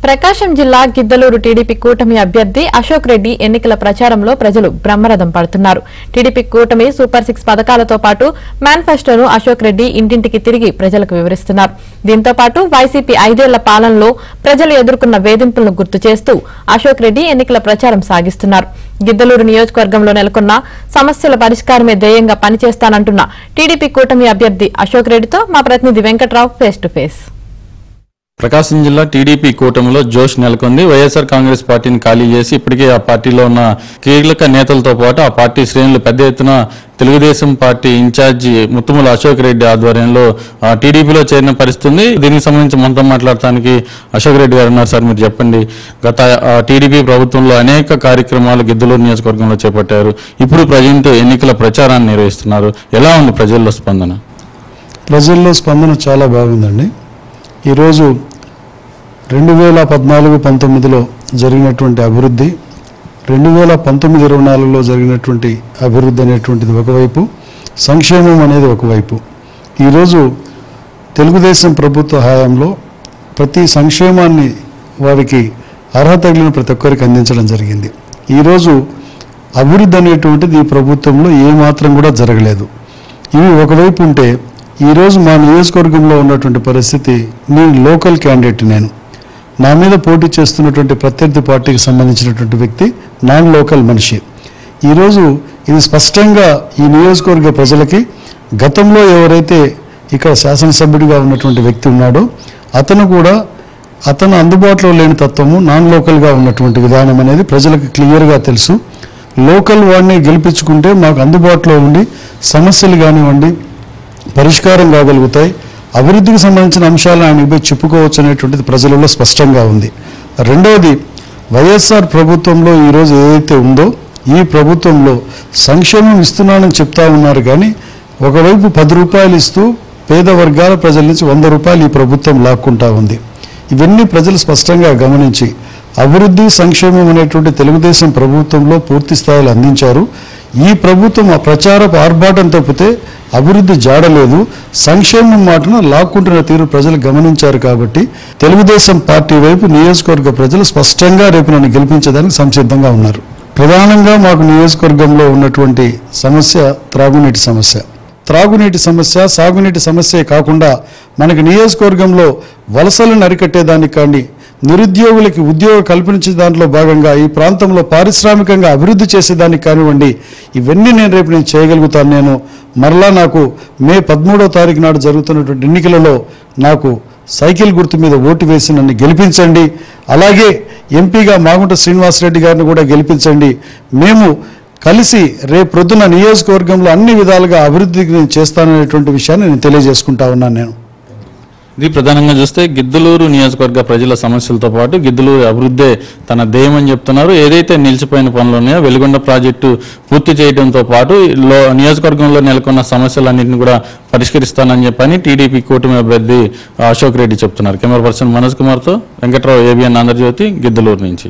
ప్రకాశం జిల్లా గిద్దలూరు టీడీపీ కూటమి అభ్యర్థి అశోక్ రెడ్డి ఎన్నికల ప్రచారంలో ప్రజలు బ్రహ్మరథం పడుతున్నారు. టీడీపీ కూటమి సూపర్ 6 పథకాలతో పాటు మేనిఫెస్టోను అశోక్ రెడ్డి ఇంటింటికి తిరిగి ప్రజలకు వివరిస్తున్నారు. దీంతో పాటు వైసీపీ 5 ఏళ్ల పాలనలో ప్రజలు ఎదుర్కొన్న వేధింపులను గుర్తు చేస్తూ అశోక్ రెడ్డి ఎన్నికల ప్రచారం సాగిస్తున్నారు. గిద్దలూరు నియోజకవర్గంలో నెలకొన్న సమస్యల పరిష్కారమే ధ్యేయంగా పనిచేస్తానంటున్న టీడీపీ కూటమి అభ్యర్థి అశోక్ రెడ్డితో మా ప్రతినిధి వెంకట్రావు ఫేస్ టు ఫేస్. ప్రకాశం జిల్లా టీడీపీ కూటమిలో జోష్ నెలకొంది. వైఎస్ఆర్ కాంగ్రెస్ పార్టీని ఖాళీ చేసి ఇప్పటికే ఆ పార్టీలో ఉన్న కీలక నేతలతో పాటు ఆ పార్టీ శ్రేణులు పెద్ద ఎత్తున తెలుగుదేశం పార్టీ ఇన్ఛార్జి ముత్తుముల అశోక్ రెడ్డి ఆధ్వర్యంలో టీడీపీలో చేరిన పరిస్థితి. దీనికి సంబంధించి మనతో మాట్లాడటానికి అశోక్ రెడ్డి గారు ఉన్నారు. సార్, మీరు చెప్పండి, గత టీడీపీ ప్రభుత్వంలో అనేక కార్యక్రమాలు గిద్దలూరు నియోజకవర్గంలో చేపట్టారు. ఇప్పుడు ప్రజెంట్ ఎన్నికల ప్రచారాన్ని నిర్వహిస్తున్నారు. ఎలా ఉంది ప్రజల్లో స్పందన? ప్రజల్లో స్పందన చాలా బాగుందండి. ఈరోజు 2014-19లో జరిగినటువంటి అభివృద్ధి, 2019-24లో జరిగినటువంటి అభివృద్ధి అనేటువంటిది ఒకవైపు, సంక్షేమం అనేది ఒకవైపు. ఈరోజు తెలుగుదేశం ప్రభుత్వ హయాంలో ప్రతి సంక్షేమాన్ని వారికి అర్హత కలిగిన ప్రతి ఒక్కరికి అందించడం జరిగింది. ఈరోజు అభివృద్ధి అనేటువంటిది ఈ ప్రభుత్వంలో ఏమాత్రం కూడా జరగలేదు. ఇవి ఒకవైపు ఉంటే ఈరోజు మా నియోజకవర్గంలో ఉన్నటువంటి పరిస్థితి, నేను లోకల్ క్యాండిడేట్, నా మీద పోటీ చేస్తున్నటువంటి ప్రత్యర్థి పార్టీకి సంబంధించినటువంటి వ్యక్తి నాన్ లోకల్ మనిషి. ఈరోజు ఇది స్పష్టంగా ఈ నియోజకవర్గ ప్రజలకి, గతంలో ఎవరైతే ఇక్కడ శాసనసభ్యుడిగా ఉన్నటువంటి వ్యక్తి ఉన్నాడో అతను అందుబాటులో లేని తత్వము, నాన్ లోకల్గా ఉన్నటువంటి విధానం అనేది ప్రజలకు క్లియర్గా తెలుసు. లోకల్ వాడిని గెలిపించుకుంటే మాకు అందుబాటులో ఉండి సమస్యలు కానివ్వండి పరిష్కారం కాగలుగుతాయి, అభివృద్ధికి సంబంధించిన అంశాలను ఆయనకు పోయి చెప్పుకోవచ్చు అనేటువంటిది ప్రజలలో స్పష్టంగా ఉంది. రెండవది, వైఎస్ఆర్ ప్రభుత్వంలో ఈరోజు ఏదైతే ఉందో ఈ ప్రభుత్వంలో సంక్షేమం ఇస్తున్నానని చెప్తా ఉన్నారు, కానీ ఒకవైపు 10 రూపాయలు ఇస్తూ పేద వర్గాల ప్రజల నుంచి 100 రూపాయలు ఈ ప్రభుత్వం లాక్కుంటా ఉంది. ఇవన్నీ ప్రజలు స్పష్టంగా గమనించి అభివృద్ధి సంక్షేమం అనేటువంటి తెలుగుదేశం ప్రభుత్వంలో పూర్తి స్థాయిలో అందించారు. ఈ ప్రభుత్వం ఆ ప్రచారపు ఆర్భాటం తప్పితే అభివృద్ధి జాడలేదు, సంక్షేమం మాటను లాక్కుంటున్న తీరు ప్రజలు గమనించారు. కాబట్టి తెలుగుదేశం పార్టీ వైపు నియోజకవర్గ ప్రజలు స్పష్టంగా రేపు నన్ను గెలిపించడానికి సంసిద్ధంగా ఉన్నారు. ప్రధానంగా మాకు నియోజకవర్గంలో ఉన్నటువంటి సమస్య త్రాగునీటి సమస్య. త్రాగునీటి సమస్య, సాగునీటి సమస్యే కాకుండా మనకి నియోజకవర్గంలో వలసలను అరికట్టేదానికి కానీ, నిరుద్యోగులకి ఉద్యోగం కల్పించే దాంట్లో భాగంగా ఈ ప్రాంతంలో పారిశ్రామికంగా అభివృద్ధి చేసేదానికి కానివ్వండి, ఇవన్నీ రేపు చేయగలుగుతాను. మరలా నాకు మే 13వ తారీఖు నాడు జరుగుతున్నటువంటి ఎన్నికలలో నాకు సైకిల్ గుర్తు మీద ఓటు వేసి నన్ను గెలిపించండి. అలాగే ఎంపీగా మాగుంట శ్రీనివాసరెడ్డి గారిని కూడా గెలిపించండి. మేము కలిసి రేపు ప్రొద్దున నియోజకవర్గంలో అన్ని విధాలుగా అభివృద్ధికి నేను చేస్తాననేటువంటి విషయాన్ని నేను తెలియజేసుకుంటా ఉన్నాను. ఇది ప్రధానంగా చూస్తే గిద్దలూరు నియోజకవర్గ ప్రజల సమస్యలతో పాటు గిద్దలూరు అభివృద్ధే తన ధ్యేయమని చెప్తున్నారు. ఏదైతే నిలిచిపోయిన పనులు ఉన్నాయో వెలుగొండ ప్రాజెక్టు పూర్తి చేయడంతో పాటు నియోజకవర్గంలో నెలకొన్న సమస్యలన్నింటినీ కూడా పరిష్కరిస్తానని చెప్పని టీడీపీ కూటమి అభ్యర్థి అశోక్ రెడ్డి చెప్తున్నారు. కెమెరా పర్సన్ మనోజ్ కుమార్తో వెంకట్రావు, ABN ఆంధ్రజ్యోతి, గిద్దలూరు నుంచి.